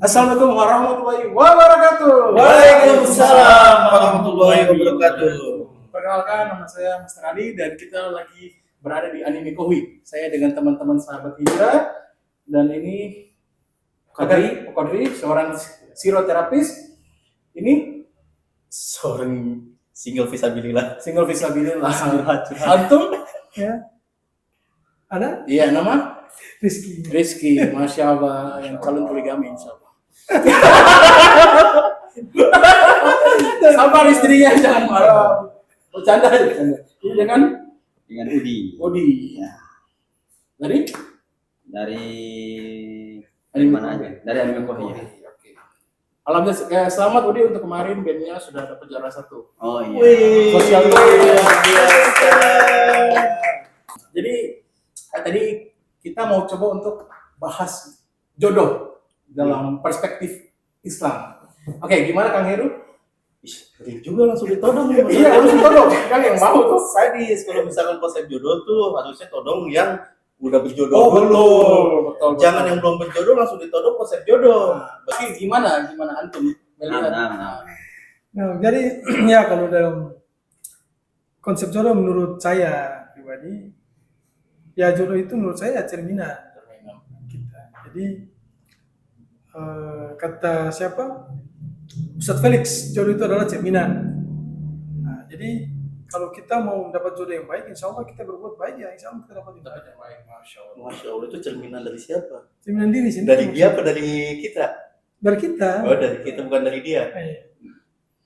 Assalamualaikum warahmatullahi wabarakatuh. Waalaikumsalam warahmatullahi wabarakatuh. Perkenalkan, nama saya Mr. Ali dan kita lagi berada di Anime Kohwi. Saya dengan teman-teman sahabat Hijrah dan ini Kodri, seorang psikoterapis. Ini Seorang single visabilillah. single visabilillah. Antum? Ya. Ada Iya, nama Rizky. Masya Allah, yang calon poligami insya Allah. Sabar istrinya, jangan marah. Bercanda. Ini dengan Udi. Odi. Ya. Dari Dari mana aja? Dari Anime Kohwi. Oke. Alhamdulillah, selamat Udi untuk kemarin bandnya sudah dapat juara 1. Oh iya. Wih. Sosial media. biasa. Jadi tadi kita mau coba untuk bahas jodoh dalam perspektif Islam. Oke, gimana Kang Heru? Ih, juga langsung ditodong ya. Iya, harus jodoh. Kan yang mau tuh. Sadis kalau misalkan konsep jodoh tuh harusnya todong yang udah berjodoh Oh, dulu. betul. Jangan yang belum berjodoh langsung ditodong konsep jodoh. Tapi gimana antum melihat? Nah. Nah, jadi ya kalau dalam konsep jodoh menurut saya pribadi, ya jodoh itu menurut saya cerminan kita. Jadi kata siapa? Ustadz Felix, jodoh itu adalah cerminan. Nah, jadi kalau kita mau mendapat jodoh yang baik, insya Allah kita berbuat baik ya, insya Allah kita dapat yang baik. Masya Allah, itu cerminan dari siapa? Cerminan diri sendiri. Dari dia apa dari kita? Dari kita. Oh, dari kita bukan dari dia.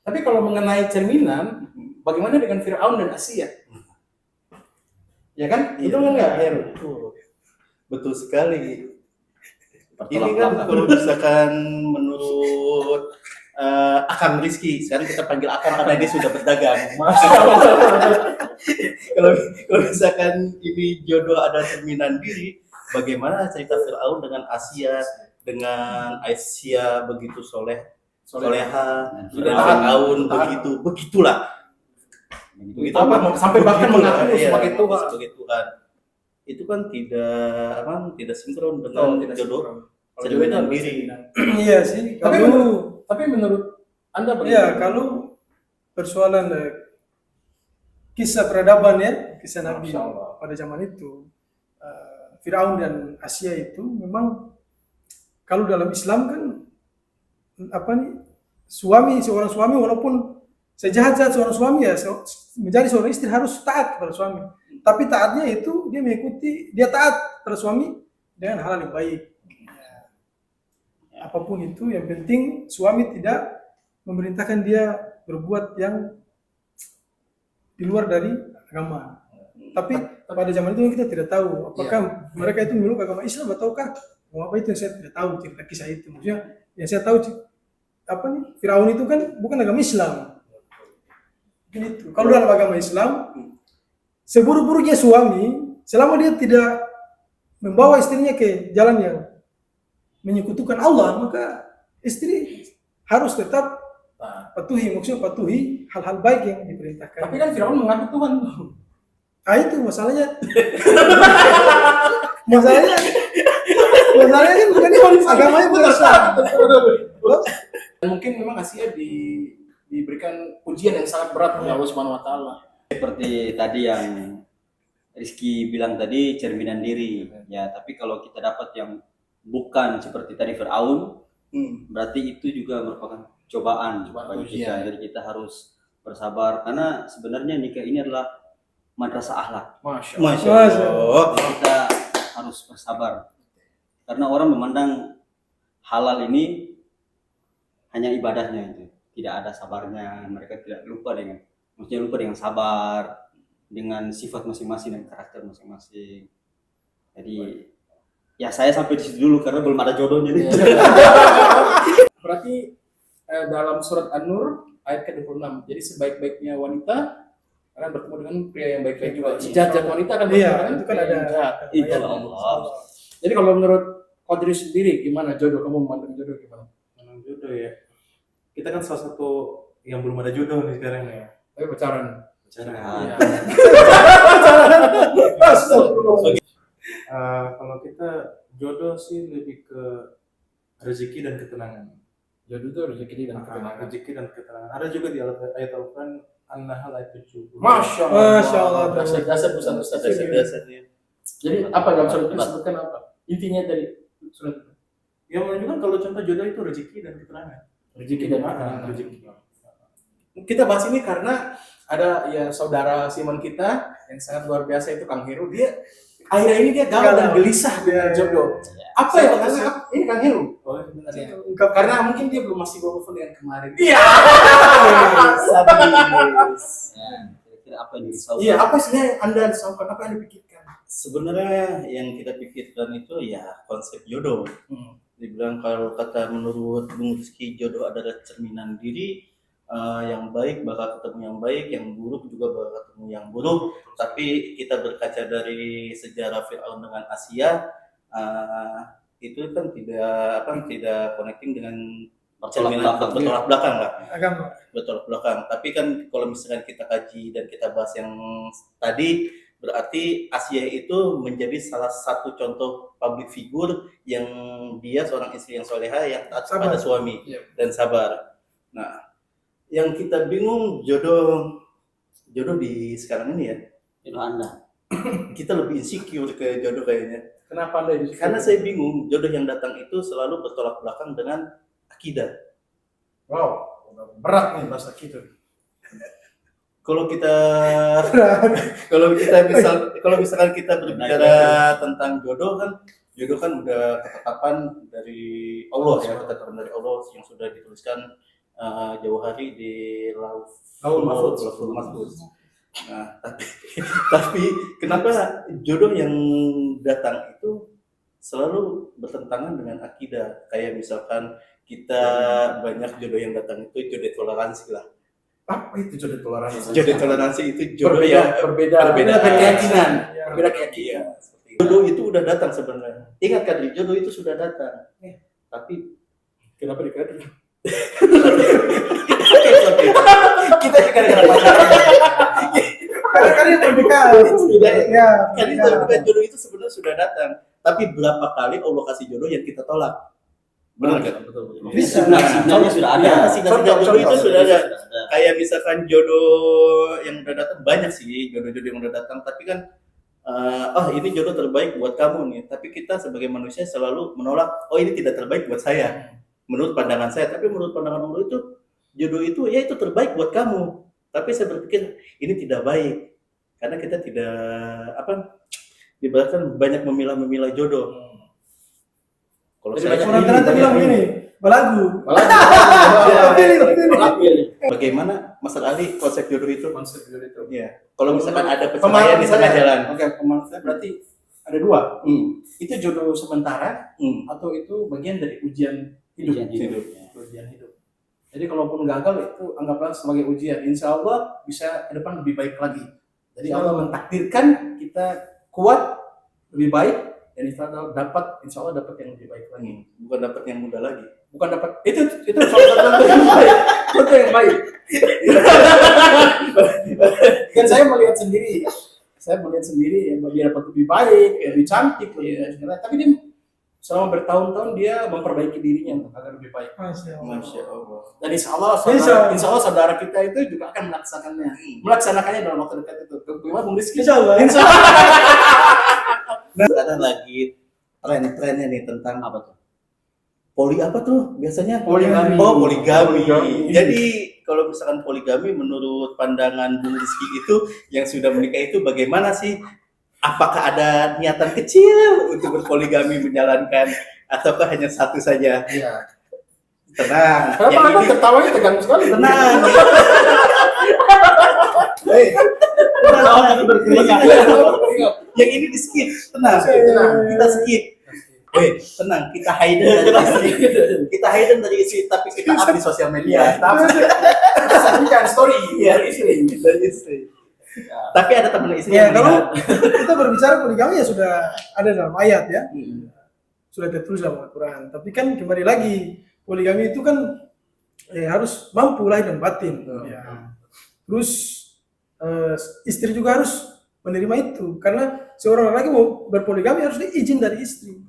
Tapi kalau mengenai cerminan, bagaimana dengan Fir'aun dan Asia? Ya kan? Itu kan enggak, Heru? Betul sekali. Ini kan kalau misalkan menurut Akang Rizky, sekarang kita panggil Akang karena dia sudah berdagang. Kalau misalkan ini jodoh ada cerminan diri, bagaimana cerita Fir'aun dengan Asia, dengan Aisyah begitu soleha, dan Fir'aun begitulah. Begitu Apa, sampai bahkan mengaku sebagai Tuhan. sebagai Tuhan. Itu kan tidak sinkron dengan jodoh cerminan diri. Iya sih. Tapi menurut Anda bagaimana? Ya, kalau persoalan kisah peradaban ya, kisah Nabi Masya Allah. pada zaman itu, Firaun dan Asia itu memang kalau dalam Islam kan seorang suami walaupun sejahat-jahat seorang suami ya menjadi seorang istri harus taat kepada suami. Tapi taatnya itu dia taat pada suami dengan hal yang baik. Apapun itu, yang penting suami tidak memerintahkan dia berbuat yang di luar dari agama. Tapi pada zaman itu kita tidak tahu apakah mereka itu memeluk agama Islam ataukah apa itu, yang saya tidak tahu cerita kisah itu. Maksudnya yang saya tahu Firaun itu kan bukan agama Islam. Gitu. Kalau dalam agama Islam, seburuk-buruknya suami selama dia tidak membawa istrinya ke jalan yang menyekutukan Allah, maka istri harus tetap patuhi hal-hal baik yang diperintahkan. Tapi kan Firaun mengaku Tuhan. Ah, itu masalahnya. masalahnya kan bukan agamanya bukan Islam. Dan mungkin memang Asia diberikan ujian yang sangat berat oleh Allah Subhanahu wa taala. Seperti tadi yang Rizky bilang tadi, cerminan diri ya. Tapi kalau kita dapat yang bukan seperti tadi Fir'aun, berarti itu juga merupakan cobaan bagi kita. Jadi kita harus bersabar karena sebenarnya nikah ini adalah madrasah akhlak. Masya Allah. Kita harus bersabar karena orang memandang halal ini hanya ibadahnya itu, tidak ada sabarnya. Mereka tidak lupa dengan sabar, dengan sifat masing-masing dan karakter masing-masing. Jadi ya saya sampai di situ dulu karena belum ada jodohnya nih. Berarti dalam surat An-Nur ayat ke-26. Jadi sebaik-baiknya wanita akan bertemu dengan pria yang baik-baik juga. Sejahat-jahat wanita akan bertemu dengan itu kan pria ada. yang jahat. Insya Allah. Jadi kalau menurut Kodri sendiri gimana jodoh? Kamu memandang jodoh gimana? Memang jodoh ya. Kita kan salah satu yang belum ada jodoh nih sekarang ya. Tapi pacaran. Nah, Kalau kita jodoh sih lebih ke rezeki dan ketenangan. Jodoh itu rezeki dan ketenangan. Rezeki dan ketenangan. Ada juga di ayat Al-Quran An-Nahl ayat 70. Masya Masya Allah. Dasar Ustaz. Dasar-dasarnya. Jadi apa dalam surat itu disebutkan apa? Intinya dari surat itu. Yang menunjukkan kalau contoh jodoh itu rezeki dan ketenangan. Rezeki dan ketenangan. Rezeki. Kita bahas ini karena ada ya saudara Simon kita yang sangat luar biasa itu Kang Heru. Dia akhirnya ini dia galau dan gelisah dengan jodoh. Apa ya? Karena ini Kang Heru. Oh, sebenarnya. Karena mungkin dia belum masih move dengan kemarin. Iya. Ya, kira-kira apa yang dirisaukan? Iya, apa sih yang Anda risaukan? Apa yang Anda pikirkan? Sebenarnya yang kita pikirkan itu ya konsep jodoh. Dibilang kalau kata menurut Bung Rizky, jodoh adalah cerminan diri. Yang baik bakal ketemu yang baik, yang buruk juga bakal ketemu yang buruk. Tapi kita berkaca dari sejarah Fir'aun dengan Asia, itu kan tidak connecting dengan bertolak belakang lah. Agama. Bertolak belakang. Tapi kan kalau misalkan kita kaji dan kita bahas yang tadi, berarti Asia itu menjadi salah satu contoh public figure yang dia seorang istri yang soleha yang taat kepada suami dan sabar. Nah, yang kita bingung jodoh di sekarang ini ya. Jodoh Anda. Kita lebih insecure ke jodoh kayaknya. Kenapa Anda itu? Karena saya bingung jodoh yang datang itu selalu bertolak belakang dengan akidah. Wow, berat nih bahasa kita. Kalau misalkan kita berbicara tentang jodoh kan udah ketetapan dari Allah ya, ketetapan dari Allah yang sudah dituliskan jauh hari di Lauhul Mahfuz. Nah, tapi kenapa jodoh yang datang itu selalu bertentangan dengan akidah? Kayak misalkan kita banyak jodoh yang datang itu jodoh toleransi lah. Apa itu jodoh toleransi? Jodoh toleransi itu jodoh yang berbeda keyakinan. Berbeda keyakinan. Jodoh itu udah datang sebenarnya. Ingat kan, jodoh itu sudah datang. Tapi Kenapa dikatakan? kita gara-gara pacaran. Karena yang terdekat. Ya. Kan jodoh itu sebenarnya sudah datang. Tapi berapa kali Allah kasih jodoh yang kita tolak? Benar kan? Betul. Sinyalnya sudah ada. Ya, sinyal jodoh itu sudah ada. Kayak misalkan jodoh yang udah datang banyak sih, jodoh-jodoh yang udah datang. Tapi kan, ini jodoh terbaik buat kamu nih. Tapi kita sebagai manusia selalu menolak. Oh, ini tidak terbaik buat saya. Menurut pandangan saya. Tapi menurut pandangan Allah itu jodoh itu ya itu terbaik buat kamu. Tapi saya berpikir ini tidak baik. Karena kita tidak dibalaskan banyak memilah jodoh. Kalau saya Orang ternyata bilang begini, belagu. Bagaimana Mas Ali konsep jodoh itu? Konsep jodoh itu. Iya. Kalau misalkan ada perceraian di tengah jalan. Oke, pemahaman saya berarti ada dua. Itu jodoh sementara atau itu bagian dari ujian hidup. Ujian hidup. Jadi kalaupun gagal itu anggaplah sebagai ujian. Insya Allah bisa ke depan lebih baik lagi. Jadi Allah mentakdirkan kita kuat, lebih baik, dan insya Allah dapat yang lebih baik lagi. Bukan dapat yang mudah lagi. Bukan dapat itu salah satu contoh yang baik. Contoh yang baik. Kan saya melihat sendiri ya, dia dapat lebih baik, lebih cantik, lebih tapi dia selama bertahun-tahun dia memperbaiki dirinya untuk agar lebih baik. Masya Allah. Dan insya Allah saudara kita itu juga akan melaksanakannya dalam waktu dekat itu. Bagaimana Bung Rizky? Insya Allah. Sekarang lagi tren-trennya nih tentang apa tuh? Biasanya Poligami. Oh, poligami. Jadi kalau misalkan poligami menurut pandangan Bung Rizky itu yang sudah menikah itu bagaimana sih? Apakah ada niatan kecil untuk berpoligami menjalankan ataukah hanya satu saja? Iya. Tenang. Kenapa Yang Anda ini ketawanya tegang sekali? tenang. Yang ini di skip. Tenang. Kita skip. Tenang, kita hidden dari istri, tapi kita up di sosial media. Tapi kita sajikan story dari istri. Tapi ada teman istri Ya, yang kalau melihat. kita berbicara poligami ya sudah ada dalam ayat ya. Sudah tertulis dalam Al-Quran. Tapi kan kembali lagi, poligami itu kan harus mampu lahir dan batin. Ya. Terus istri juga harus menerima itu. Karena seorang laki mau berpoligami harus izin dari istri.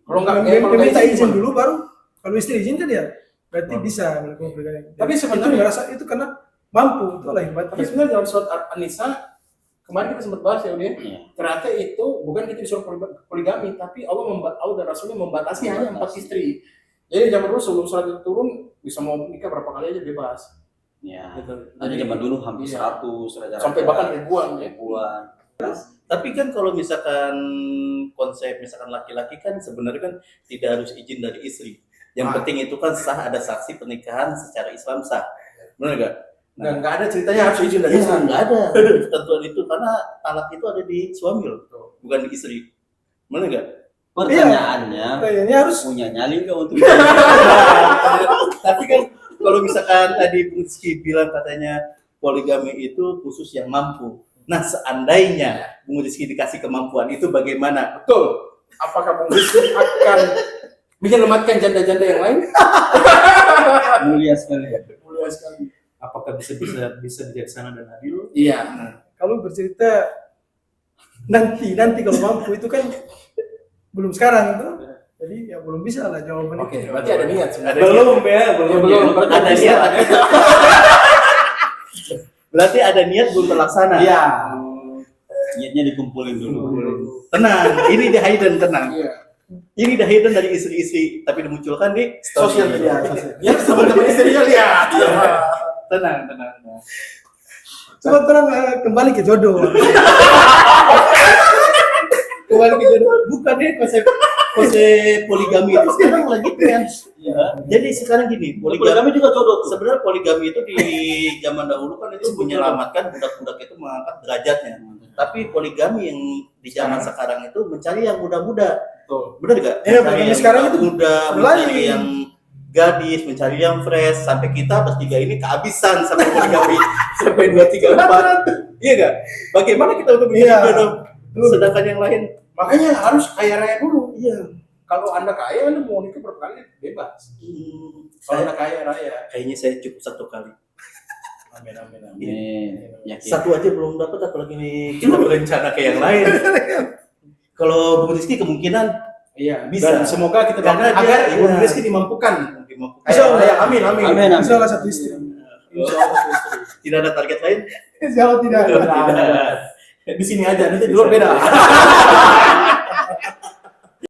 Kalau nggak meminta izin dulu baru Kalau istri izinkan ya berarti bisa melakukan poligami. Tapi itu sebenarnya- merasa itu karena mampu, itu lah hebat. Tapi sebenarnya dalam surat An-Nisa kemarin kita sempat bahas ya Udin, Iya. ternyata itu bukan kita disuruh poligami, tapi Allah dan Rasulnya membatasi hanya 4 istri. Jadi zaman dulu sebelum surat itu turun bisa mau nikah berapa kali aja bebas. Ya. Gitu. Ada zaman dulu hampir Iya. 100 raja-raja. Sampai bahkan ribuan ya. ribuan. Tapi kan kalau misalkan konsep misalkan laki-laki kan sebenarnya kan tidak harus izin dari istri. Yang Ah. penting itu kan sah ada saksi pernikahan secara Islam sah. Benar nggak? Nggak ada ceritanya harus izin dari Ya, istri. nggak ada ketentuan itu karena talak itu ada di suami loh, bukan di istri. Benar nggak? Pertanyaannya, Kayaknya harus punya nyali nggak untuk Tapi kan kalau misalkan tadi Bung Rizky bilang katanya poligami itu khusus yang mampu. Nah, seandainya Bung Rizky dikasih kemampuan itu bagaimana? Betul. Apakah Bung Rizky akan menyelamatkan janda-janda yang lain? mulia sekali? Mulia sekali. Apakah bisa bijaksana dan adil? Iya. kalau bercerita nanti kalau mampu itu kan belum sekarang itu. Jadi ya belum bisa lah jawaban Oke, itu. berarti ada niat sebenarnya. Belum ya, belum. Belum, berarti Ada bisa. niat. Berarti ada niat belum terlaksana. Iya. Niatnya dikumpulin dulu. Tenang, ini di hidden tenang. Iya. Ini di hidden dari istri-istri tapi dimunculkan di Sosial story. media. Ya, teman-teman istrinya lihat. Tenang. Coba terang kembali ke jodoh. Kembali ke jodoh. Bukan deh konsep poligami itu sekarang lagi tren. Jadi sekarang gini, Poligami juga jodoh tuh. sebenarnya poligami itu di zaman dahulu kan itu menyelamatkan budak-budak itu mengangkat derajatnya. Tapi poligami yang di zaman sekarang itu mencari yang muda-muda. Betul. Benar gak? Iya, poligami sekarang itu muda, lain. mencari yang gadis, mencari yang fresh. Sampai kita bertiga ini kehabisan sampai poligami sampai 2, 3, 4. Iya gak? Bagaimana kita untuk mencari Iya. jodoh? Sedangkan yang lain, Makanya harus kaya raya dulu. iya. Kalau Anda kaya, Anda mau nikah berapa kali bebas. Kalau Saya Anda kaya raya. kayaknya saya cukup 1 kali. Amin. Yakin. Satu aja belum dapat, apalagi nih kita berencana ke yang lain. Kalau Bung Rizky kemungkinan Iya, Bisa. Dan semoga kita Karena doakan agar dia- Ibu iya. Rizky dimampukan. Insya Allah. Kaya raya. Amin. Amin. Insya Allah satu istri. tidak ada target lain. Insya Allah tidak. Di sini aja, nanti di luar beda.